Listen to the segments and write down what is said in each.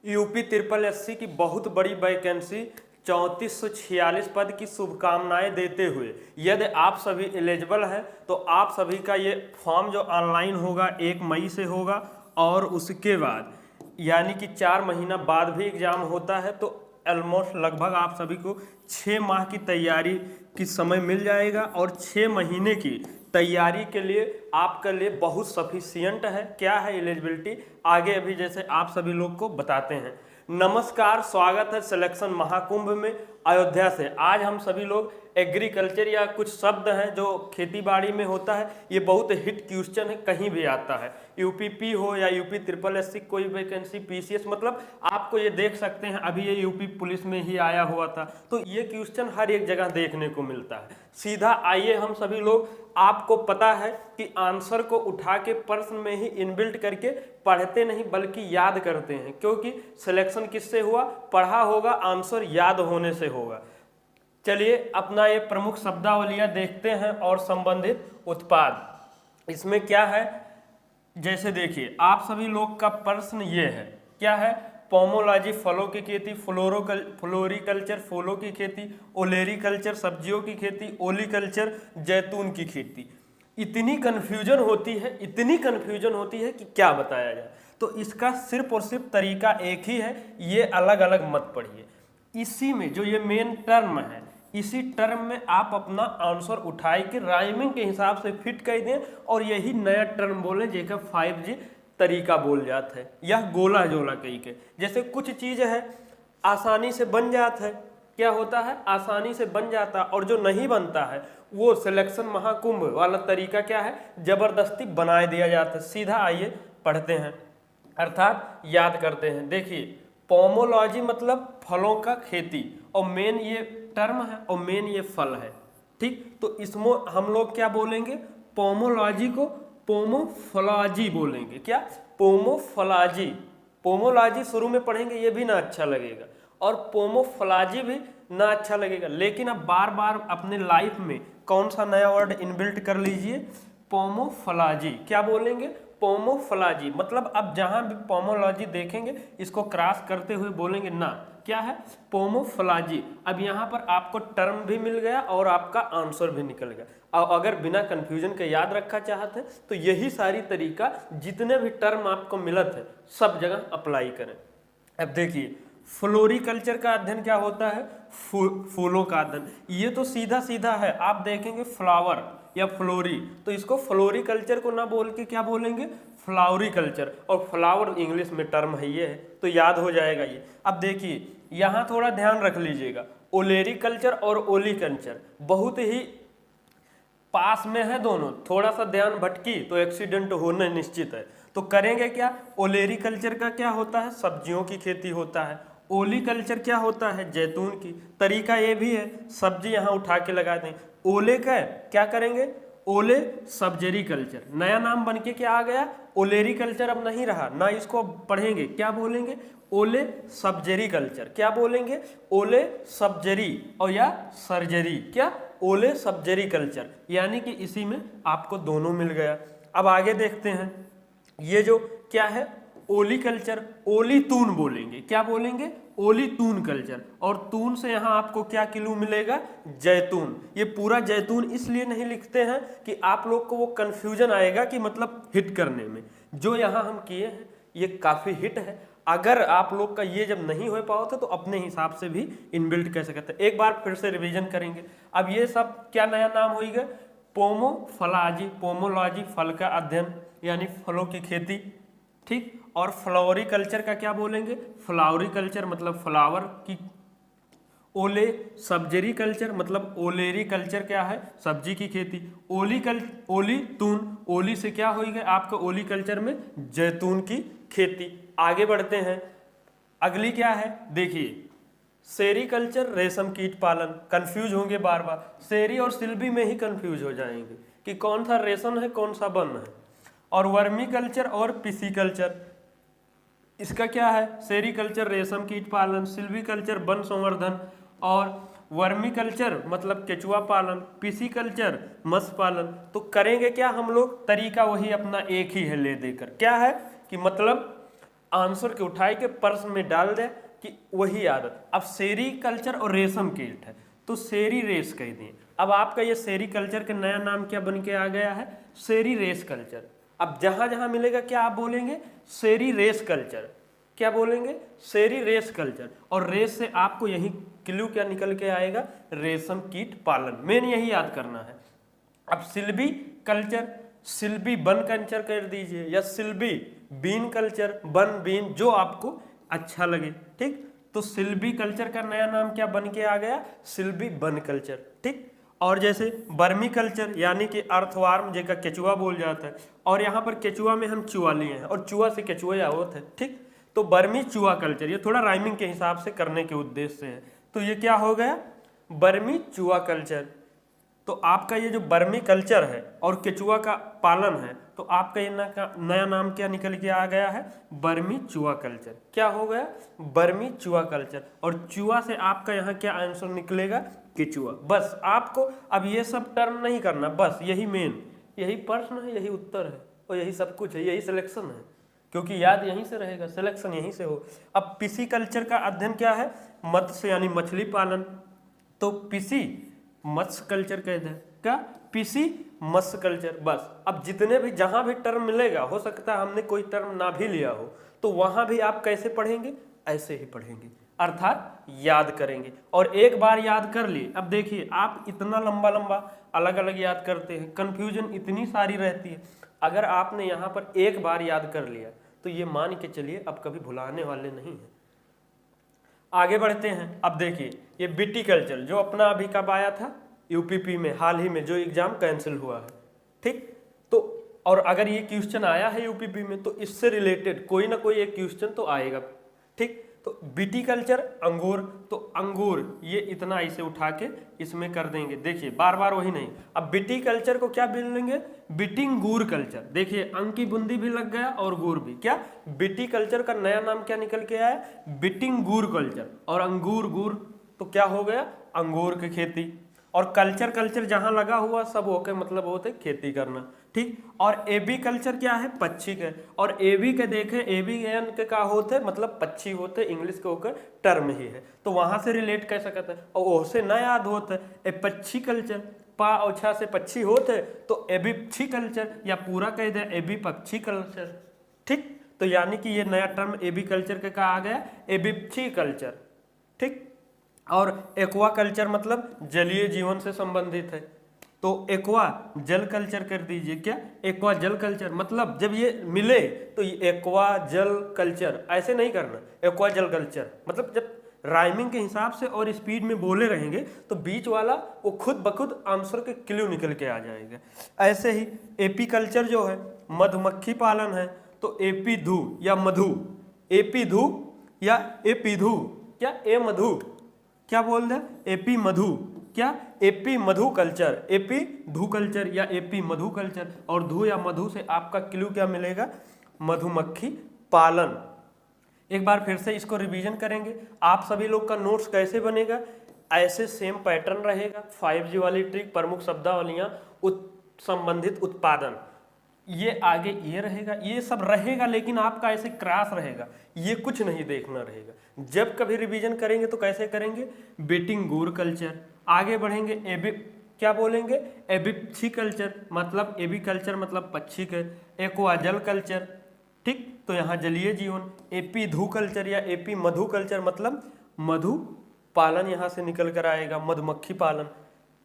UP triple SC की बहुत बड़ी वैकेंसी 3446 पद की शुभकामनाएं देते हुए यदि आप सभी एलिजिबल हैं तो आप सभी का ये फॉर्म जो ऑनलाइन होगा 1 मई से होगा और उसके बाद यानी कि 4 महीना बाद भी एग्जाम होता है। तो ऑलमोस्ट लगभग आप सभी को 6 माह की तैयारी की समय मिल जाएगा और 6 महीने की तैयारी के लिए आपके लिए बहुत सफिशियंट है। क्या है एलिजिबिलिटी, आगे अभी जैसे आप सभी लोग को बताते हैं। नमस्कार, स्वागत है सिलेक्शन महाकुंभ में अयोध्या से। आज हम सभी लोग एग्रीकल्चर या कुछ शब्द हैं जो खेती बाड़ी में होता है, ये बहुत हिट क्वेश्चन है, कहीं भी आता है, यूपीपी हो या यूपी ट्रिपल एससी कोई वैकेंसी, पीसीएस, मतलब आपको ये देख सकते हैं अभी ये यूपी पुलिस में ही आया हुआ था। तो ये क्वेश्चन हर एक जगह देखने को मिलता है। सीधा आइए हम सभी लोग, आपको पता है कि आंसर को उठा के प्रश्न में ही इनबिल्ट करके पढ़ते नहीं बल्कि याद करते हैं, क्योंकि सिलेक्शन किससे हुआ, पढ़ा होगा, आंसर याद होने से होगा। चलिए अपना ये प्रमुख शब्दावलियां देखते हैं और संबंधित उत्पाद इसमें क्या है। जैसे देखिए आप सभी लोग का प्रश्न ये है, क्या है, पोमोलॉजी फलों की खेती, फ्लोरिकल्चर फूलों की खेती, ओलेरिकल्चर सब्जियों की खेती, ओलिकल्चर जैतून की खेती। इतनी कन्फ्यूजन होती है कि क्या बताया जाए। तो इसका सिर्फ और सिर्फ तरीका एक ही है, ये अलग अलग मत पढ़िए। इसी में जो ये मेन टर्म है, इसी टर्म में आप अपना आंसर उठाए के राइमिंग के हिसाब से फिट कर दें और यही नया टर्म बोले जेका 5G तरीका बोल जाता है, यह गोला जोला कही के। जैसे कुछ चीज है आसानी से बन जाता है, क्या होता है, आसानी से बन जाता है, और जो नहीं बनता है वो सिलेक्शन महाकुंभ वाला तरीका क्या है, जबरदस्ती बनाए दिया जाता है। सीधा आइए पढ़ते हैं, अर्थात याद करते हैं। देखिए पोमोलॉजी मतलब फलों का खेती, और मेन ये टर्म है और मेन ये फल है, ठीक। तो इसमें हम लोग क्या बोलेंगे, पोमोलॉजी को पोमोफलाजी बोलेंगे। क्या, पोमोफलाजी। पोमोलॉजी शुरू में पढ़ेंगे ये भी ना अच्छा लगेगा और पोमोफलाजी भी ना अच्छा लगेगा, लेकिन अब बार बार अपने लाइफ में कौन सा नया वर्ड इनबिल्ट कर लीजिए, पोमोफलाजी। क्या बोलेंगे, पोमोफलाजी। मतलब अब जहां भी पोमोलॉजी देखेंगे इसको क्रॉस करते हुए बोलेंगे ना, क्या है, पोमोफलाजी। अब यहाँ पर आपको टर्म भी मिल गया और आपका आंसर भी निकल गया। और अगर बिना कंफ्यूजन के याद रखा चाहते हैं तो यही सारी तरीका, जितने भी टर्म आपको मिलत है सब जगह अप्लाई करें। अब देखिए फ्लोरिकल्चर का अध्ययन क्या होता है, फूलों का अध्ययन। ये तो सीधा सीधा है, आप देखेंगे फ्लावर या फ्लोरी, तो इसको फ्लोरिकल्चर को ना बोल के क्या बोलेंगे, फ्लावरिकल्चर, और फ्लावर इंग्लिश में टर्म है ये है, तो याद हो जाएगा ये। अब देखिए यहाँ थोड़ा ध्यान रख लीजिएगा, ओलेरिकल्चर और ओलिकल्चर बहुत ही पास में है दोनों, थोड़ा सा ध्यान भटकी तो एक्सीडेंट होना निश्चित है। तो करेंगे क्या, ओलेरिकल्चर का क्या होता है, सब्जियों की खेती होता है, ओलिकल्चर क्या होता है, जैतून की। तरीका ये भी है, सब्जी यहाँ उठा के लगा दें, ओले का क्या करेंगे, ओले सब्जेरी कल्चर, नया नाम बन के क्या आ गया, ओलेरिकल्चर अब नहीं रहा ना, इसको पढ़ेंगे क्या बोलेंगे, ओले सब्जेरी कल्चर। क्या बोलेंगे, ओले सब्जेरी और या सर्जरी, क्या, ओले सब्जेरी कल्चर, यानी कि इसी में आपको दोनों मिल गया। अब आगे देखते हैं, ये जो क्या है, ओलिकल्चर, ओलितून बोलेंगे, क्या बोलेंगे, ओलितून कल्चर, और तून से यहाँ आपको क्या क्लू मिलेगा, जैतून। ये पूरा जैतून इसलिए नहीं लिखते हैं कि आप लोग को वो कंफ्यूजन आएगा कि मतलब हिट करने में, जो यहाँ हम किए हैं ये काफ़ी हिट है। अगर आप लोग का ये जब नहीं हो पाओ थे तो अपने हिसाब से भी इनबिल्ट कर सकते हैं। एक बार फिर से रिवीजन करेंगे। अब ये सब क्या नया नाम होगा, पोमोफलाजी, पोमोलॉजी फल का अध्ययन यानी फलों की खेती, ठीक। और फ्लोरिकल्चर का क्या बोलेंगे, फ्लावरिकल्चर मतलब फ्लावर की। ओले सब्जेरी कल्चर मतलब ओलेरी कल्चर क्या है, सब्जी की खेती। ओलितून, ओली से क्या होगा आपका, ओली कल्चर में जैतून की खेती। आगे बढ़ते हैं, अगली क्या है, देखिए सेरीकल्चर रेशम कीट पालन। कंफ्यूज होंगे बार बार, सेरी और सिल्बी में ही कंफ्यूज हो जाएंगे कि कौन सा रेशम है कौन सा बन है। और वर्मी कल्चर और पिसीकल्चर, इसका क्या है, सेरीकल्चर रेशम कीट पालन, सिल्वीकल्चर वन संवर्धन, और वर्मी कल्चर मतलब केचुआ पालन, पिसीकल्चर मत्स्य पालन। तो करेंगे क्या हम लोग, तरीका वही अपना एक ही है ले देकर, क्या है कि मतलब आंसर के उठाए के प्रश्न में डाल दे कि वही याद। अब सेरीकल्चर और रेशम कीट है तो सेरी रेस कह दिए। अब आपका ये सेरीकल्चर का नया नाम क्या बन के आ गया है, सेरी रेस कल्चर। अब जहां जहां मिलेगा क्या आप बोलेंगे, सेरी रेस कल्चर। क्या बोलेंगे, सेरी रेस कल्चर। और रेस से आपको यही क्लू क्या निकल के आएगा, रेशम कीट पालन। मेन यही याद करना है। अब सिल्वी कल्चर, सिल्वी बन कल्चर कर दीजिए, या सिल्वी बीन कल्चर, बन बीन, जो आपको अच्छा लगे। ठीक, तो सिल्वी कल्चर का नया नाम क्या बन के आ गया, सिल्वी बन कल्चर। ठीक, और जैसे बर्मी कल्चर यानी कि अर्थवार्म, जेका केचुआ बोल जाता है, और यहाँ पर केचुआ में हम चुआ लिए हैं और चुआ से केचुआ होता है। ठीक, तो बर्मी चुआ कल्चर, ये थोड़ा राइमिंग के हिसाब से करने के उद्देश्य से है। तो ये क्या हो गया, बर्मी चुआ कल्चर। तो आपका ये जो बर्मी कल्चर है और केचुआ का पालन है, तो आपका ये नया नाम क्या निकल के आ गया है, बर्मी चुआ कल्चर। क्या हो गया, बर्मी चुआ कल्चर। और चुआ से आपका यहाँ क्या आंसर निकलेगा, केचुआ। बस आपको अब ये सब टर्म नहीं करना, बस यही मेन, यही प्रश्न है, यही उत्तर है और यही सब कुछ है, यही सिलेक्शन है, क्योंकि याद यहीं से रहेगा, सिलेक्शन यहीं से हो। अब पिसी कल्चर का अध्ययन क्या है, मत्स्य यानी मछली पालन। तो पिसी मत्स्य कल्चर कहते हैं, क्या, पिसी मत्स्य कल्चर। बस अब जितने भी जहां भी टर्म मिलेगा, हो सकता है हमने कोई टर्म ना भी लिया हो, तो वहां भी आप कैसे पढ़ेंगे, ऐसे ही पढ़ेंगे, अर्थात याद करेंगे। और एक बार याद कर लिए, अब देखिए आप इतना लंबा लंबा अलग अलग याद करते हैं, कंफ्यूजन इतनी सारी रहती है। अगर आपने यहाँ पर एक बार याद कर लिया तो ये मान के चलिए अब कभी भुलाने वाले नहीं है। आगे बढ़ते हैं। अब देखिए ये विटीकल्चर जो अपना अभी कब आया था, यूपीपी में, हाल ही में जो एग्जाम कैंसिल हुआ है। ठीक, तो और अगर ये क्वेश्चन आया है यूपीपी में तो इससे रिलेटेड कोई ना कोई एक क्वेश्चन तो आएगा। ठीक, तो विटीकल्चर अंगूर, तो अंगूर ये इतना इसे उठा के इसमें कर देंगे। देखिए बार बार वही नहीं, अब विटीकल्चर को क्या बोलेंगे, बिटिंगूर कल्चर। देखिए अंग की बूंदी भी लग गया और गुर भी। क्या, विटीकल्चर का नया नाम क्या निकल के आया, बिटिंगूर कल्चर। और अंगूर गुर तो क्या हो गया, अंगूर की खेती। और कल्चर कल्चर जहां लगा हुआ सब होके मतलब होते खेती करना। ठीक, और एबी कल्चर क्या है, पक्षी के। और एबी के देखे, एबी के का होते मतलब पक्षी होते, इंग्लिश के होकर टर्म ही है, तो वहां से रिलेट कर सकते हैं। और उससे न याद होता है पक्षी कल्चर, पा और छा से पक्षी होते तो एबी पक्षी कल्चर, या पूरा कह दे एबी पक्षी कल्चर। ठीक, तो यानी कि ये नया टर्म एबी कल्चर के का आ गया, एबी पक्षी कल्चर। ठीक, और एक्वा कल्चर मतलब जलीय जीवन से संबंधित है, तो एक्वा जल कल्चर कर दीजिए। क्या, एक्वा जल कल्चर, मतलब जब ये मिले तो ये एक्वा जल कल्चर, ऐसे नहीं करना, एक्वा जल कल्चर मतलब जब राइमिंग के हिसाब से और स्पीड में बोले रहेंगे तो बीच वाला वो खुद ब खुद आंसर के क्लू निकल के आ जाएगा। ऐसे ही एपी कल्चर जो है मधुमक्खी पालन है, तो एपीधु या मधु, एपीधु या एपीधु, क्या, ए मधु, क्या बोल रहे, एपी मधु, क्या, एपी मधु कल्चर, एपी धु कल्चर या एपी मधु कल्चर। और धु या मधु से आपका क्लू क्या मिलेगा, मधुमक्खी पालन। एक बार फिर से इसको रिवीजन करेंगे। आप सभी लोग का नोट्स कैसे बनेगा, ऐसे सेम पैटर्न रहेगा। 5G वाली ट्रिक, प्रमुख शब्दावलियां, संबंधित उत्पादन, ये आगे ये रहेगा, ये सब रहेगा, लेकिन आपका ऐसे क्रॉस रहेगा, ये कुछ नहीं देखना रहेगा। जब कभी रिवीजन करेंगे तो कैसे करेंगे, बिटिंगूर कल्चर। आगे बढ़ेंगे, एबी क्या बोलेंगे, एबिपक्षी कल्चर, मतलब एबी कल्चर मतलब पक्षी के। एक्वा जल कल्चर, ठीक, तो यहाँ जलीय जीवन। एपी धु कल्चर या एपी मधु कल्चर मतलब मधु पालन यहाँ से निकल कर आएगा, मधुमक्खी पालन।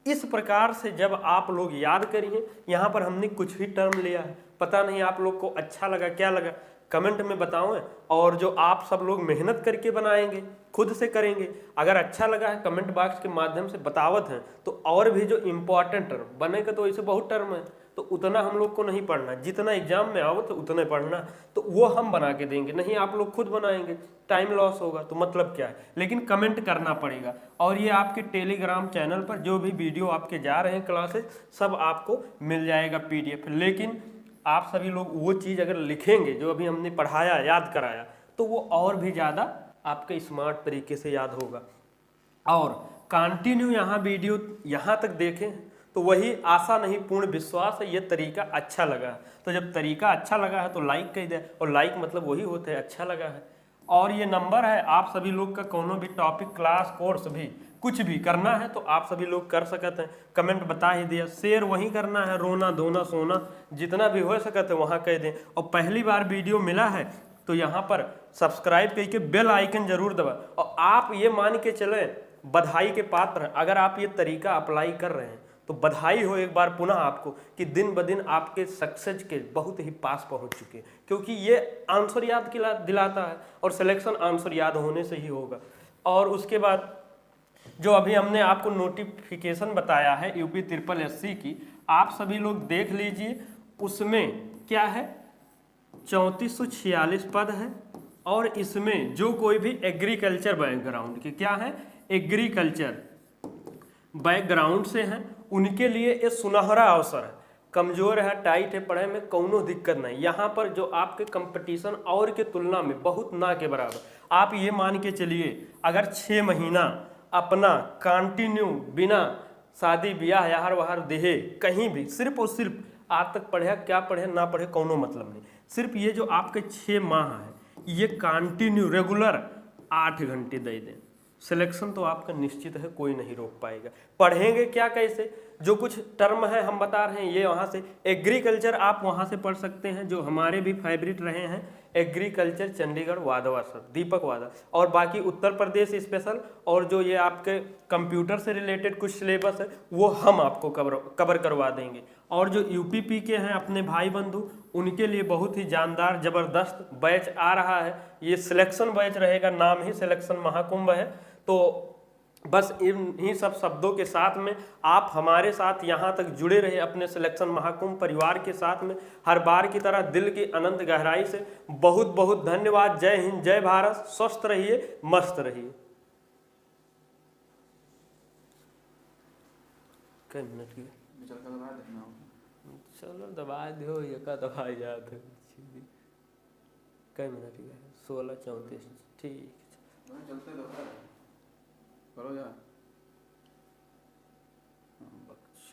इस प्रकार से जब आप लोग याद करिए, यहाँ पर हमने कुछ ही टर्म लिया है, पता नहीं आप लोग को अच्छा लगा क्या लगा, कमेंट में बताओ। और जो आप सब लोग मेहनत करके बनाएंगे, खुद से करेंगे, अगर अच्छा लगा है कमेंट बॉक्स के माध्यम से बतावत हैं, तो और भी जो इम्पोर्टेंट टर्म बनेगा, तो ऐसे बहुत टर्म है, तो उतना हम लोग को नहीं पढ़ना, जितना एग्जाम में आओ तो उतना पढ़ना, तो वो हम बना के देंगे, नहीं आप लोग खुद बनाएंगे, टाइम लॉस होगा, तो मतलब क्या है, लेकिन कमेंट करना पड़ेगा। और ये आपके टेलीग्राम चैनल पर जो भी वीडियो आपके जा रहे हैं क्लासेस, सब आपको मिल जाएगा PDF। लेकिन आप सभी लोग वो चीज़ अगर लिखेंगे जो अभी हमने पढ़ाया, याद कराया, तो वो और भी ज़्यादा आपके स्मार्ट तरीके से याद होगा। और कंटिन्यू यहाँ वीडियो यहाँ तक देखें तो वही आशा नहीं पूर्ण विश्वास है ये तरीका अच्छा लगा है। तो जब तरीका अच्छा लगा है तो लाइक कर दे, और लाइक मतलब वही होता है अच्छा लगा है। और ये नंबर है, आप सभी लोग का कोनो भी टॉपिक, क्लास, कोर्स भी कुछ भी करना है तो आप सभी लोग कर सकते हैं। कमेंट बता ही दिया, शेयर वही करना है, रोना धोना सोना जितना भी हो सकते है वहाँ कह दें। और पहली बार वीडियो मिला है तो यहाँ पर सब्सक्राइब करके बेल आइकन जरूर दबा। और आप ये मान के चले बधाई के पात्र हैं, अगर आप ये तरीका अप्लाई कर रहे हैं तो बधाई हो एक बार पुनः आपको कि दिन ब दिन आपके सक्सेस के बहुत ही पास पहुंच चुके हैं, क्योंकि ये आंसर याद दिलाता है और सिलेक्शन आंसर याद होने से ही होगा। और उसके बाद जो अभी हमने आपको नोटिफिकेशन बताया है यूपी ट्रिपल एससी की, आप सभी लोग देख लीजिए। उसमें क्या है, 3446 पद है। और इसमें जो कोई भी एग्रीकल्चर बैकग्राउंड के, क्या है, एग्रीकल्चर बैकग्राउंड से हैं, उनके लिए ये सुनहरा अवसर है। कमजोर है, टाइट है, पढ़ाई में कोनो दिक्कत नहीं। यहाँ पर जो आपके कंपटीशन और के तुलना में बहुत ना के बराबर। आप ये मान के चलिए अगर 6 महीना अपना कंटिन्यू बिना शादी ब्याह यार वहार देहे कहीं भी सिर्फ और सिर्फ आज तक पढ़े, क्या पढ़े ना पढ़े कोनो मतलब नहीं, सिर्फ ये जो आपके 6 माह है ये कंटिन्यू रेगुलर 8 घंटे दे दें, सिलेक्शन तो आपका निश्चित है, कोई नहीं रोक पाएगा। पढ़ेंगे क्या कैसे, जो कुछ टर्म है हम बता रहे हैं ये वहाँ से एग्रीकल्चर आप वहाँ से पढ़ सकते हैं, जो हमारे भी फेवरेट रहे हैं एग्रीकल्चर चंडीगढ़ वाधवा सर, दीपक वाधवा। और बाकी उत्तर प्रदेश स्पेशल और जो ये आपके कंप्यूटर से रिलेटेड कुछ सिलेबस है वो हम आपको कवर करवा देंगे। और जो यूपीपी के हैं अपने भाई बंधु, उनके लिए बहुत ही जानदार ज़बरदस्त बैच आ रहा है। ये सिलेक्शन बैच रहेगा, नाम ही सिलेक्शन महाकुंभ है। तो बस इन्हीं सब शब्दों के साथ में आप हमारे साथ यहाँ तक जुड़े रहे अपने सिलेक्शन महाकुंभ परिवार के साथ में, हर बार की तरह दिल की अनंत गहराई से बहुत बहुत धन्यवाद। जय हिंद, जय भारत, स्वस्थ रहिए, मस्त रहिए। कई मिनट की चलो दबा दो, ये का दबा याद है, कई मिनट की 16:34 ठीक चलते करो यार।